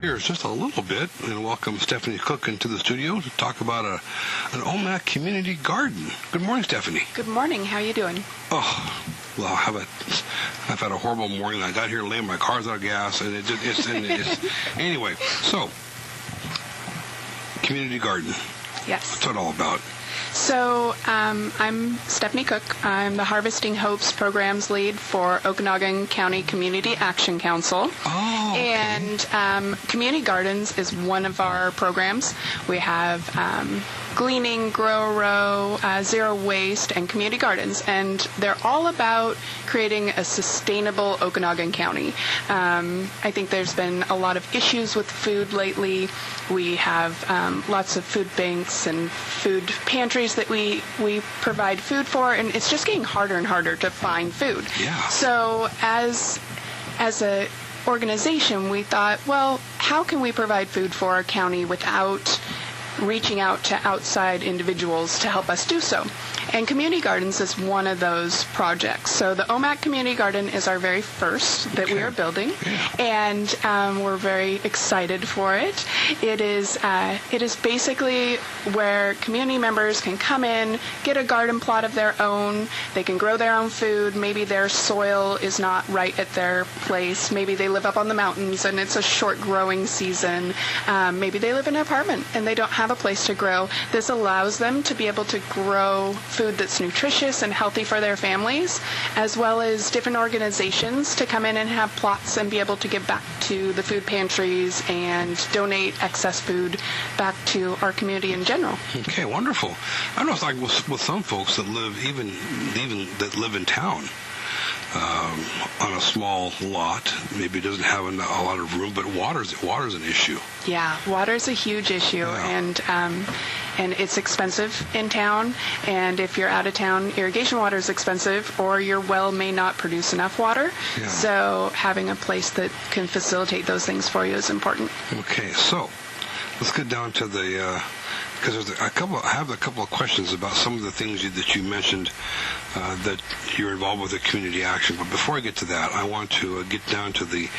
Here's just a little bit, and welcome Stephanie Cook into the studio to talk about an Omak community garden. Good morning, Stephanie. Good morning. How are you doing? Oh, well, I've had a horrible morning. I got here late, my car's out of gas, and it's anyway. So, community garden. Yes. What's that all about? So I'm Stephanie Cook. I'm the Harvesting Hopes Programs Lead for Okanogan County Community Action Council. Oh, okay. And Community Gardens is one of our programs. We have Gleaning, Grow Row, Zero Waste, and Community Gardens. And they're all about creating a sustainable Okanogan County. I think there's been a lot of issues with food lately. We have lots of food banks and food pantries that we provide food for, and it's just getting harder and harder to find food. Yeah. So as a organization, we thought, well, how can we provide food for our county without reaching out to outside individuals to help us do so? And Community Gardens is one of those projects. So the Omak Community Garden is our very first that we are building, and we're very excited for it. It is basically where community members can come in, get a garden plot of their own. They can grow their own food. Maybe their soil is not right at their place. Maybe they live up on the mountains and it's a short growing season. Maybe they live in an apartment and they don't have a place to grow. This allows them to be able to grow food that's nutritious and healthy for their families, as well as different organizations to come in and have plots and be able to give back to the food pantries and donate excess food back to our community in general. Okay, wonderful. I know it's like with some folks that live even that live in town. On a small lot, maybe doesn't have a lot of room, but water's an issue. Yeah, water's a huge issue, and it's expensive in town. And if you're out of town, irrigation water is expensive, or your well may not produce enough water. Yeah. So having a place that can facilitate those things for you is important. Okay, so let's get down to the. Because I have a couple of questions about some of the things that you mentioned that you're involved with the community action. But before I get to that, I want to get down to the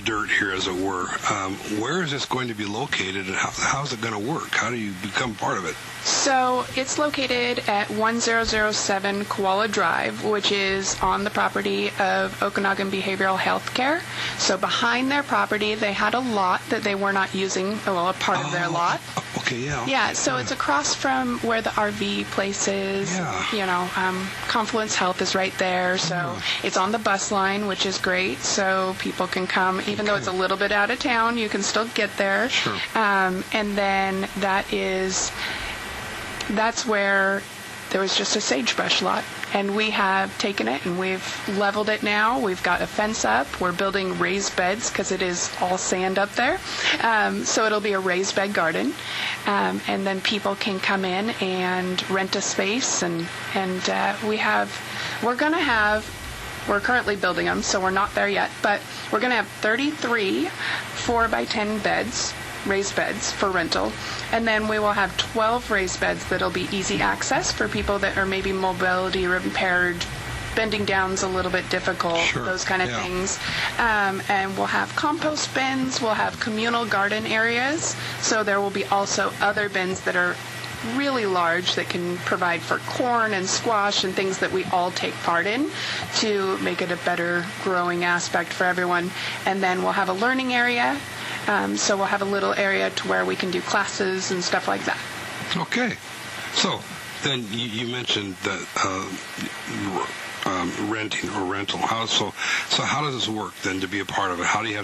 dirt here, as it were. Where is this going to be located, and how's it going to work? How do you become part of it? So it's located at 1007 Koala Drive, which is on the property of Okanogan Behavioral Health Care. So behind their property, they had a lot that they were not using, a part of their lot. Okay, yeah. Yeah, so it's across from where the RV place is. Yeah. Confluence Health is right there, so it's on the bus line, which is great. So people can come, even though it's a little bit out of town, you can still get there. Sure. And then that's where there was just a sagebrush lot. And we have taken it and we've leveled it now. We've got a fence up. We're building raised beds because it is all sand up there. So it'll be a raised bed garden. And then people can come in and rent a space. And we're currently building them, so we're not there yet. But we're going to have 33 4x10 beds, raised beds for rental, and then we will have 12 raised beds that'll be easy access for people that are maybe mobility impaired, bending down's a little bit difficult, those kind of things. And we'll have compost bins, we'll have communal garden areas, so there will be also other bins that are really large that can provide for corn and squash and things that we all take part in to make it a better growing aspect for everyone. And then we'll have a learning area. So we'll have a little area to where we can do classes and stuff like that. Okay. So then you mentioned that renting or rental. So how does this work then to be a part of it? What do you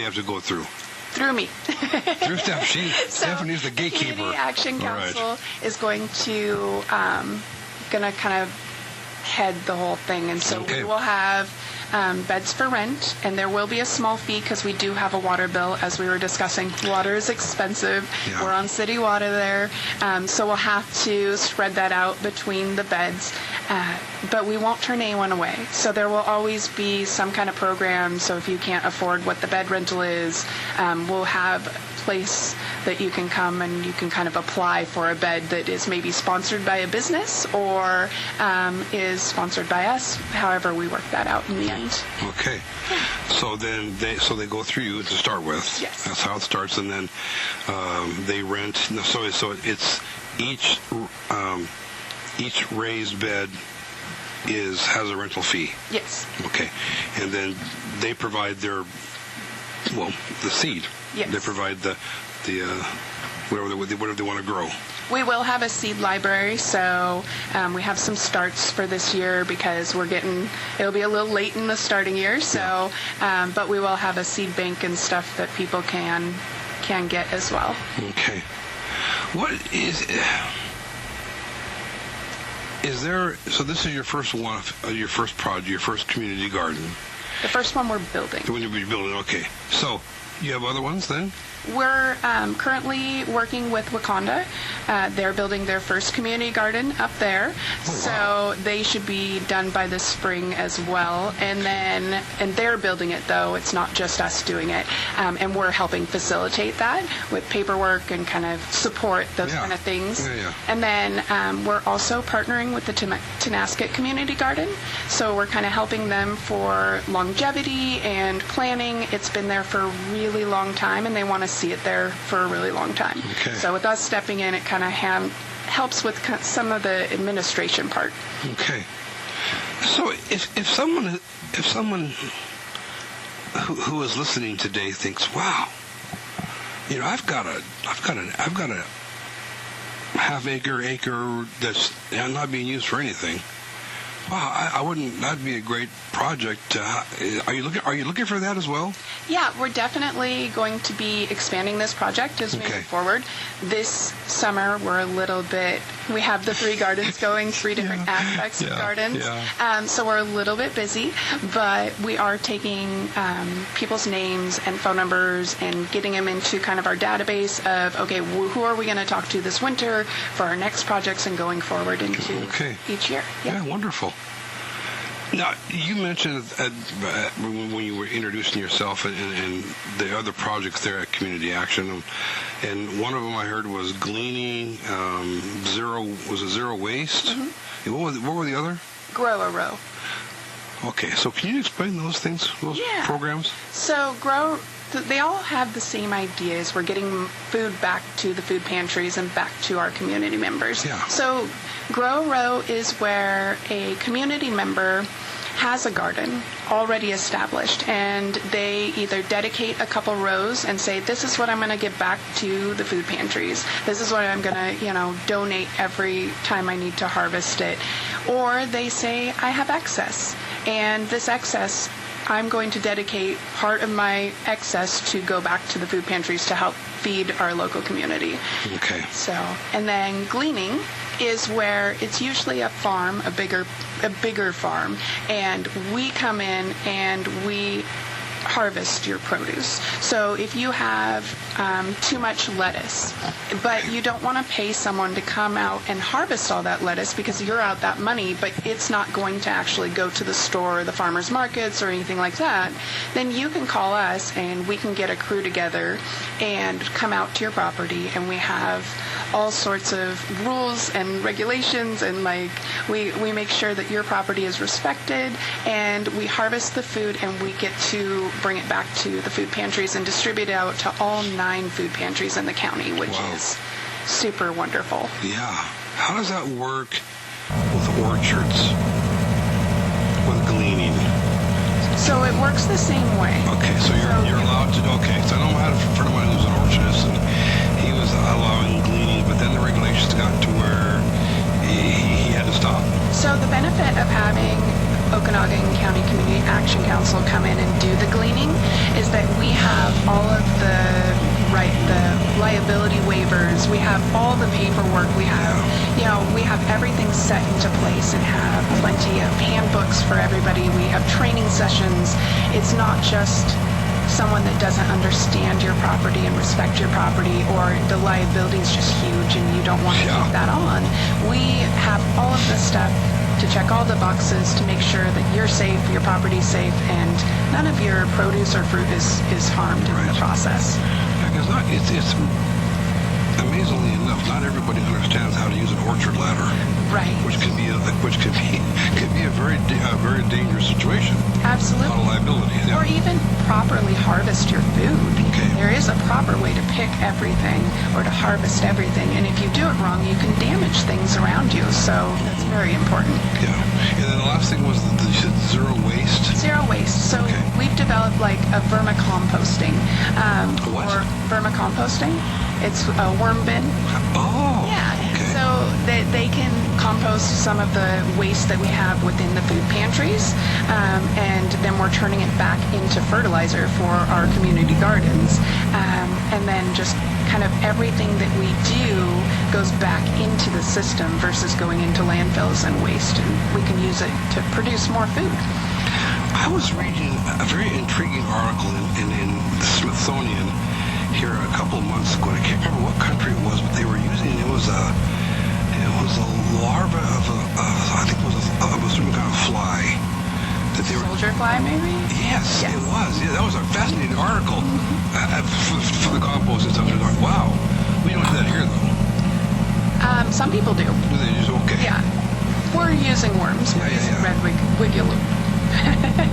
have to go through? Through me. Through Steph. Stephanie's the gatekeeper. Community Action Council is going to kind of head the whole thing, and so we will have beds for rent, and there will be a small fee because we do have a water bill, as we were discussing. Water is expensive. Yeah. We're on city water there, so we'll have to spread that out between the beds, but we won't turn anyone away. So there will always be some kind of program, so if you can't afford what the bed rental is, we'll have a place that you can come and you can kind of apply for a bed that is maybe sponsored by a business or is sponsored by us. However, we work that out in the end. Okay. So then they go through you to start with. Yes. That's how it starts, and then they rent. So it's each raised bed has a rental fee. Yes. Okay. And then they provide the seed. Yes. They provide the whatever they want to grow. We will have a seed library, so we have some starts for this year because it'll be a little late in the starting year, so, but we will have a seed bank and stuff that people can get as well. Okay. What is there, so this is your first one, your first project, your first community garden. The first one we're building. When you're building, okay. So you have other ones then? We're currently working with Wakanda. They're building their first community garden up there. Oh, wow. So they should be done by this spring as well. And they're building it, though. It's not just us doing it. And we're helping facilitate that with paperwork and kind of support, those kind of things. Yeah. And then we're also partnering with the Tenasket Community Garden. So we're kind of helping them for longevity and planning. It's been there for a really long time, and they want to see it there for a really long time. Okay. So with us stepping in, it kind of helps with some of the administration part. Okay. So if someone who is listening today thinks, wow, I've got a half acre that's not being used for anything. Wow, that'd be a great project. Are you looking for that as well? Yeah, we're definitely going to be expanding this project as we move forward. This summer, we have the 3 gardens going, 3 different aspects of gardens. Yeah. So we're a little bit busy, but we are taking people's names and phone numbers and getting them into kind of our database of, okay, who are we going to talk to this winter for our next projects and going forward into each year. Yeah, wonderful. Now, you mentioned when you were introducing yourself and the other projects there at Community Action, and one of them I heard was gleaning, zero waste? Mm-hmm. What were the other? Grow a Row. Okay, so can you explain those things, those programs? So they all have the same ideas. We're getting food back to the food pantries and back to our community members. Yeah. So Grow a Row is where a community member has a garden already established, and they either dedicate a couple rows and say, this is what I'm going to give back to the food pantries. This is what I'm going to, donate every time I need to harvest it. Or they say, I have excess, and this excess, I'm going to dedicate part of my excess to go back to the food pantries to help feed our local community. Okay. So, and then gleaning is where it's usually a farm, a bigger farm, and we come in and we harvest your produce. So if you have too much lettuce, but you don't want to pay someone to come out and harvest all that lettuce because you're out that money, but it's not going to actually go to the store or the farmers markets or anything like that, then you can call us and we can get a crew together and come out to your property, and we have all sorts of rules and regulations, and we make sure that your property is respected, and we harvest the food and we get to bring it back to the food pantries and distribute it out to all 9 food pantries in the county, which is super wonderful. Yeah. How does that work with orchards, with gleaning? So it works the same way. Okay, so you're allowed to, so I know I had a friend of mine who's an orchardist, and he was allowing gleaning, but then the regulations got to where he had to stop. So the benefit of having Okanogan County Community Action Council come in and do the gleaning is that we have all of the liability waivers, we have all the paperwork, we have everything set into place and have plenty of handbooks for everybody. We have training sessions. It's not just someone that doesn't understand your property and respect your property, or the liability is just huge and you don't want to take that on. We have all of this stuff to check all the boxes to make sure that you're safe, your property's safe, and none of your produce or fruit is harmed in the process. Because amazingly enough, not everybody understands how to use an orchard ladder, Right. which could be a very dangerous situation. Absolutely. A lot of liability. Yeah. Or even properly harvest your food. Okay. There is a proper way to pick everything or to harvest everything, and if you do it wrong, you can damage things around you. So that's very important. Yeah. And then the last thing was you said zero waste. Zero waste. So Okay. we've developed like a vermicomposting. What? Or vermicomposting. It's a worm bin. Oh. Yeah. Okay. So that they can compost some of the waste that we have within the food pantries, and then we're turning it back into fertilizer for our community gardens. And then just kind of everything that we do goes back into the system versus going into landfills and waste, and we can use it to produce more food. I was reading a very intriguing article in the Smithsonian here a couple of months ago, and I can't remember what country it was, but they were using it was a larva of I think it was some kind of fly that they were. Soldier fly, maybe? Yes, Yes. it was. Yeah, that was a fascinating article for the compost and stuff. They're like, wow, we don't do that here though. Some people do. Do they just okay? Yeah. We're using worms. We're Yeah, using yeah. red wiggler.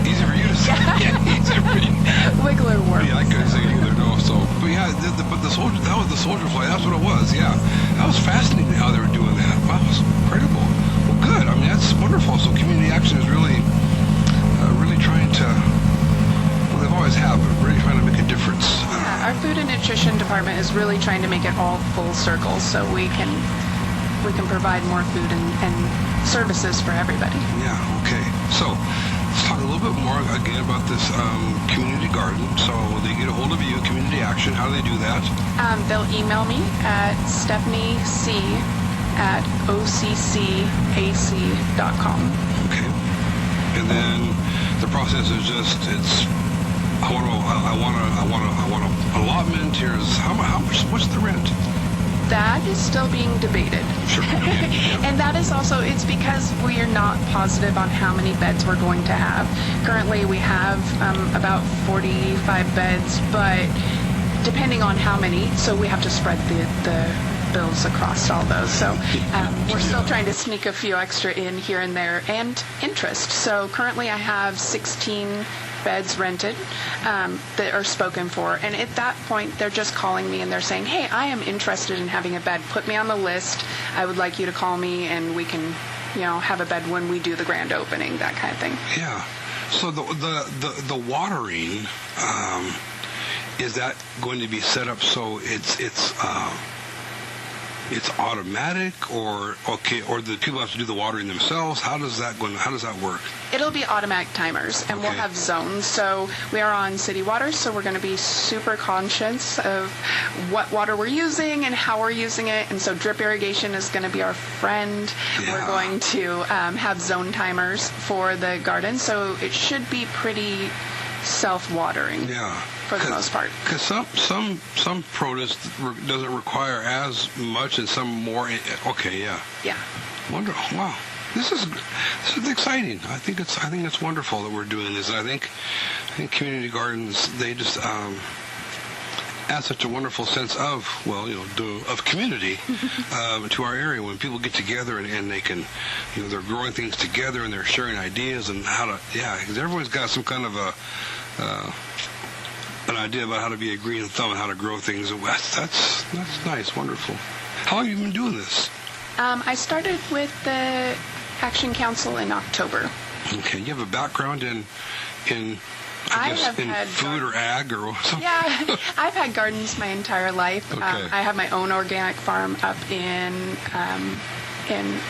Easy for you to say. Yeah, easy for you. Wiggler worms. Yeah, I couldn't say it either. No, so but yeah, but the soldier, that was the soldier fly. That's what it was. Yeah, that was fascinating how they were doing that. Wow, it was incredible. Well, good. I mean, that's wonderful. So community action is really trying to. Well, they've always have, but really trying to make a difference. Yeah, our food and nutrition department is really trying to make it all full circle, so we can provide more food and services for everybody. Yeah. Okay. So let's talk a little bit more again about this community garden. So they get a hold of you, community action. How do they do that? They'll email me at stephaniec@occcac.com. Okay. And then the process is just I want an allotment. Here's how much. What's the rent? That is still being debated. Sure. Okay. Yeah. And that is also, it's because we are not positive on how many beds we're going to have. Currently we have about 45 beds, but depending on how many, so we have to spread the bills across all those. So we're still trying to sneak a few extra in here and there, and interest. So currently I have 16 beds rented that are spoken for, and at that point they're just calling me and they're saying, hey, I am interested in having a bed, put me on the list, I would like you to call me and we can have a bed when we do the grand opening, that kind of thing. Yeah. So the watering, is that going to be set up so it's automatic, or the people have to do the watering themselves? How does that work? It'll be automatic timers, and we'll Okay. have zones. So we are on city water, so we're going to be super conscious of what water we're using and how we're using it. And so drip irrigation is going to be our friend. Yeah. We're going to have zone timers for the garden, so it should be pretty self-watering. Yeah. For the most part. Because some produce doesn't require as much, and some more. Okay, yeah. Yeah. Wonderful. Wow. This is exciting. I think it's wonderful that we're doing this. And I think community gardens, they just add such a wonderful sense of community to our area when people get together and they can, they're growing things together and they're sharing ideas and how to, because everyone's got some kind of an idea about how to be a green thumb and how to grow things. That's nice, wonderful. How long have you been doing this? I started with the Action Council in October. Okay, you have a background in I guess, have in had food or ag or something? Yeah, I've had gardens my entire life. Okay. I have my own organic farm up in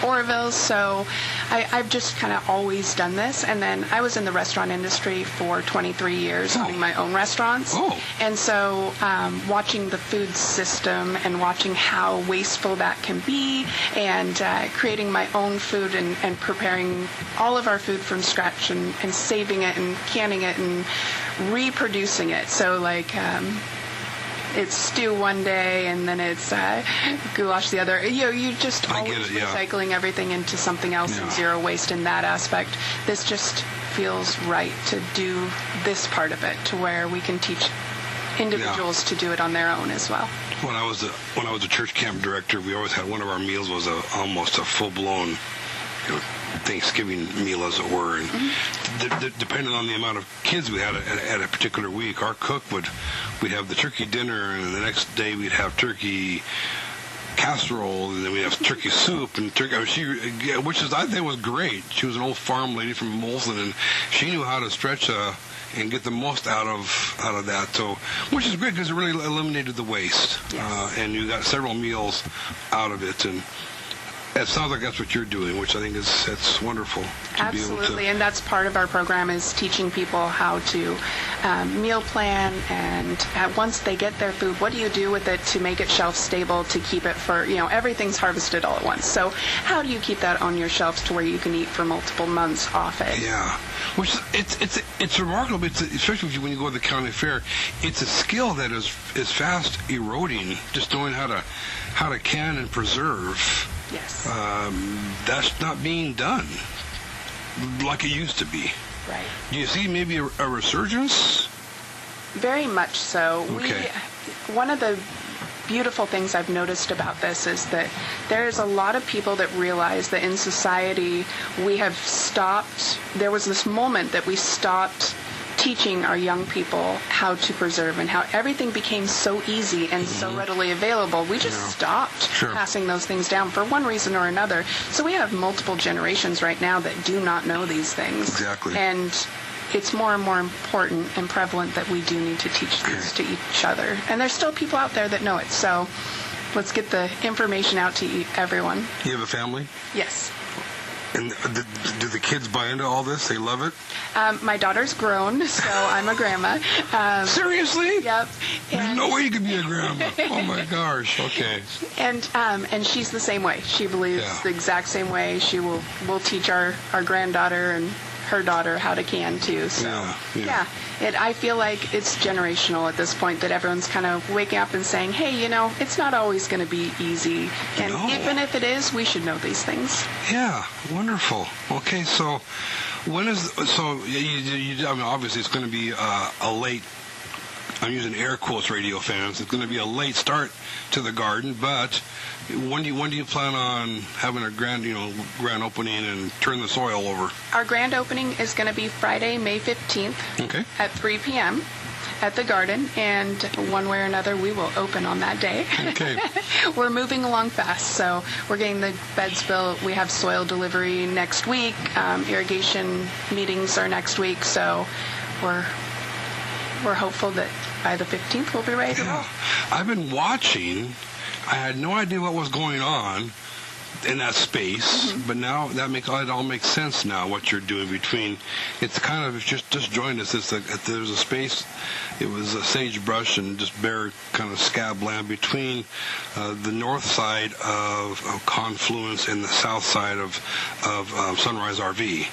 Oroville, so I've just kind of always done this. And then I was in the restaurant industry for 23 years, owning my own restaurants. Oh. And so watching the food system and watching how wasteful that can be, and creating my own food and preparing all of our food from scratch and saving it and canning it and reproducing it. So like it's stew one day and then it's goulash the other. You just I always get it, yeah. recycling everything into something else and zero waste in that aspect. This just feels right to do this part of it, to where we can teach individuals to do it on their own as well. When I was a church camp director, we always had one of our meals was almost a full-blown Thanksgiving meal, as it were. And depending on the amount of kids we had at a particular week, our cook we'd have the turkey dinner, and the next day we'd have turkey casserole, and then we have turkey soup and turkey. Which I think was great. She was an old farm lady from Molson, and she knew how to stretch and get the most out of that. So, which is great because it really eliminated the waste, Yes. And you got several meals out of it. And it sounds like that's what you're doing, which I think it's wonderful. Absolutely, and that's part of our program is teaching people how to meal plan, and once they get their food, what do you do with it to make it shelf stable, to keep it for, everything's harvested all at once. So how do you keep that on your shelves to where you can eat for multiple months off it? Yeah, which it's remarkable, especially when you go to the county fair. It's a skill that is fast eroding, just knowing how to can and preserve. Yes. That's not being done like it used to be. Right. Do you see maybe a resurgence? Very much so. Okay. One of the beautiful things I've noticed about this is that there's a lot of people that realize that in society we have stopped, there was this moment that we stopped teaching our young people how to preserve, and how everything became so easy and so readily available. We just stopped passing those things down for one reason or another. So we have multiple generations right now that do not know these things. Exactly. And it's more and more important and prevalent that we do need to teach these to each other. And there's still people out there that know it. So let's get the information out to everyone. You have a family? Yes. And do the kids buy into all this? They love it? My daughter's grown, so I'm a grandma. Seriously? Yep. There's no way you could be a grandma. Oh my gosh. Okay. And she's the same way. She believes the exact same way. We'll teach our granddaughter and her daughter how to can too. So I feel like it's generational at this point, that everyone's kind of waking up and saying, hey, it's not always going to be easy, and even if it is, we should know these things. Yeah, wonderful. Okay, so when is I mean, obviously it's going to be a late, I'm using air quotes, radio fans, it's going to be a late start to the garden, but when do you plan on having a grand opening and turn the soil over? Our grand opening is going to be Friday, May 15th at 3 p.m. at the garden, and one way or another we will open on that day. Okay. We're moving along fast, so we're getting the beds built. We have soil delivery next week. Irrigation meetings are next week, so we're hopeful that by the 15th we'll be ready to roll. I've been watching. I had no idea what was going on in that space, but now it all makes sense now, what you're doing between. It's kind of just joined us. There's a space. It was a sagebrush and just bare kind of scab land between the north side of Confluence and the south side of Sunrise RV.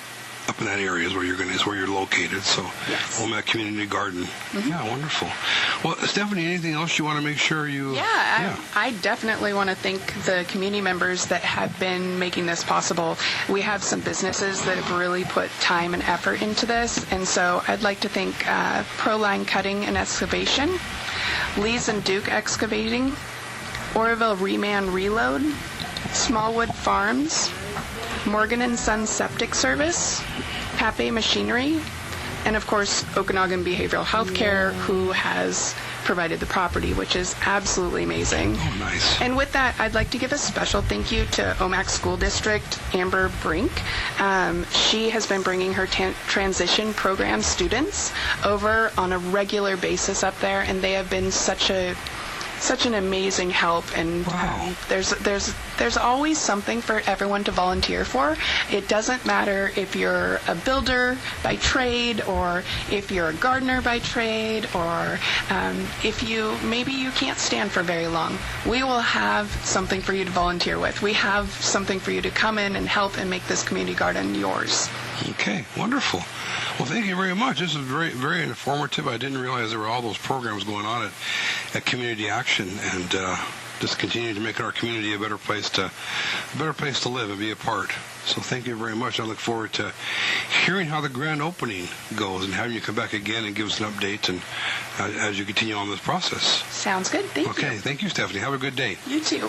Up in that area is where you're located. So, yes. Omak Community Garden. Yeah, wonderful. Well, Stephanie, anything else you want to make sure you? I definitely want to thank the community members that have been making this possible. We have some businesses that have really put time and effort into this, and so I'd like to thank Proline Cutting and Excavation, Lees and Duke Excavating, Oroville Reman Reload, Smallwood Farms, Morgan & Sons Septic Service, Pape Machinery, and of course Okanogan Behavioral Healthcare, who has provided the property, which is absolutely amazing. Oh, nice. And with that, I'd like to give a special thank you to Omak School District, Amber Brink. She has been bringing her transition program students over on a regular basis up there, and they have been such an amazing help, and wow. There's always something for everyone to volunteer for. It doesn't matter if you're a builder by trade, or if you're a gardener by trade, or if maybe you can't stand for very long. We will have something for you to volunteer with. We have something for you to come in and help and make this community garden yours. Okay, wonderful. Well, thank you very much. This is very, very informative. I didn't realize there were all those programs going on at Community Action, and just continue to make our community a better place to live and be a part. So thank you very much. I look forward to hearing how the grand opening goes and having you come back again and give us an update and as you continue on this process. Sounds good. Thank you. Okay, thank you, Stephanie. Have a good day. You too.